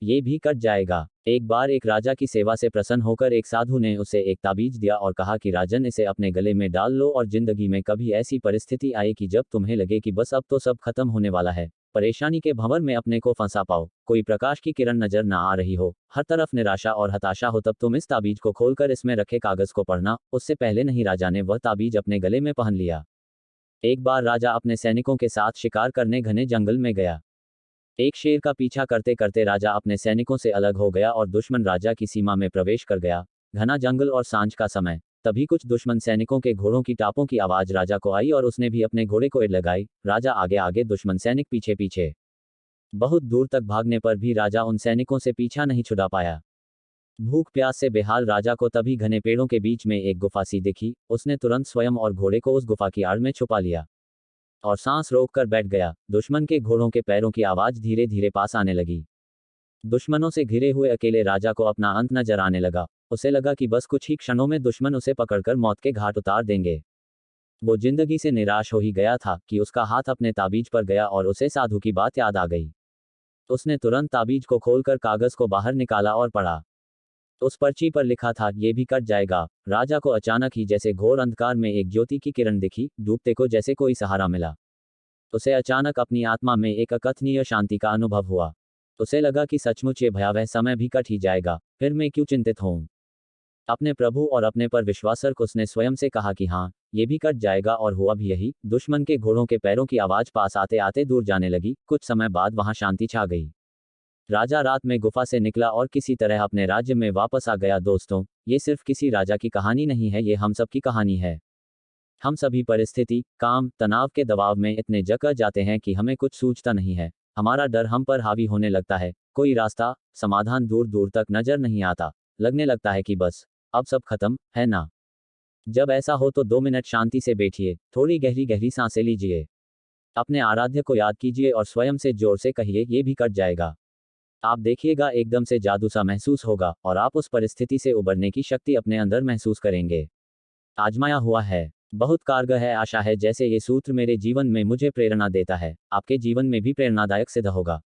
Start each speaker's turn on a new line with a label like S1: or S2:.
S1: ये भी कट जाएगा। एक बार एक राजा की सेवा से प्रसन्न होकर एक साधु ने उसे एक ताबीज दिया और कहा कि राजन, इसे अपने गले में डाल लो और जिंदगी में कभी ऐसी परिस्थिति आए कि जब तुम्हें लगे कि बस अब तो सब खत्म होने वाला है, परेशानी के भंवर में अपने को फंसा पाओ, कोई प्रकाश की किरण नजर ना आ रही हो, हर तरफ निराशा और हताशा हो, तब तुम इस ताबीज को खोलकर इसमें रखे कागज को पढ़ना। उससे पहले नहीं राजा ने वह ताबीज अपने गले में पहन लिया। एक बार राजा अपने सैनिकों के साथ शिकार करने घने जंगल में गया। एक शेर का पीछा करते करते राजा अपने सैनिकों से अलग हो गया और दुश्मन राजा की सीमा में प्रवेश कर गया। घना जंगल और सांझ का समय। तभी कुछ दुश्मन सैनिकों के घोड़ों की टापों की आवाज राजा को आई और उसने भी अपने घोड़े को एड़ लगाई। राजा आगे आगे, दुश्मन सैनिक पीछे पीछे। बहुत दूर तक भागने पर भी राजा उन सैनिकों से पीछा नहीं छुड़ा पाया। भूख प्यास से बेहाल राजा को तभी घने पेड़ों के बीच में एक गुफा सी दिखी। उसने तुरंत स्वयं और घोड़े को उस गुफा की आड़ में छुपा लिया और सांस रोककर बैठ गया। दुश्मन के घोड़ों के पैरों की आवाज धीरे धीरे पास आने लगी। दुश्मनों से घिरे हुए अकेले राजा को अपना अंत नजर आने लगा। उसे लगा कि बस कुछ ही क्षणों में दुश्मन उसे पकड़कर मौत के घाट उतार देंगे। वो जिंदगी से निराश हो ही गया था कि उसका हाथ अपने ताबीज पर गया और उसे साधु की बात याद आ गई। उसने तुरंत ताबीज को खोलकर कागज को बाहर निकाला और पढ़ा। उस पर्ची पर लिखा था, ये भी कट जाएगा। राजा को अचानक ही जैसे घोर अंधकार में एक ज्योति की किरण दिखी। डूबते को जैसे कोई सहारा मिला। उसे अचानक अपनी आत्मा में एक अकथनीय शांति का अनुभव हुआ। उसे लगा कि सचमुच ये भयावह समय भी कट ही जाएगा, फिर मैं क्यों चिंतित हूं। अपने प्रभु और अपने पर विश्वास रख उसने स्वयं से कहा कि हाँ, ये भी कट जाएगा, और हुआ भी यही। दुश्मन के घोड़ों के पैरों की आवाज पास आते आते दूर जाने लगी। कुछ समय बाद वहां शांति छा गई। राजा रात में गुफा से निकला और किसी तरह अपने राज्य में वापस आ गया। दोस्तों, ये सिर्फ किसी राजा की कहानी नहीं है, ये हम सब की कहानी है। हम सभी परिस्थिति, काम, तनाव के दबाव में इतने जकड़ जाते हैं कि हमें कुछ सूझता नहीं है। हमारा डर हम पर हावी होने लगता है। कोई रास्ता, समाधान दूर दूर तक नजर नहीं आता। लगने लगता है कि बस अब सब खत्म है ना। जब ऐसा हो तो 2 मिनट शांति से बैठिए, थोड़ी गहरी गहरी सांसें लीजिए, अपने आराध्य को याद कीजिए और स्वयं से जोर से कहिए, ये भी कट जाएगा। आप देखिएगा, एकदम से जादू सा महसूस होगा और आप उस परिस्थिति से उबरने की शक्ति अपने अंदर महसूस करेंगे। आजमाया हुआ है, बहुत कारगर है। आशा है जैसे ये सूत्र मेरे जीवन में मुझे प्रेरणा देता है, आपके जीवन में भी प्रेरणादायक सिद्ध होगा।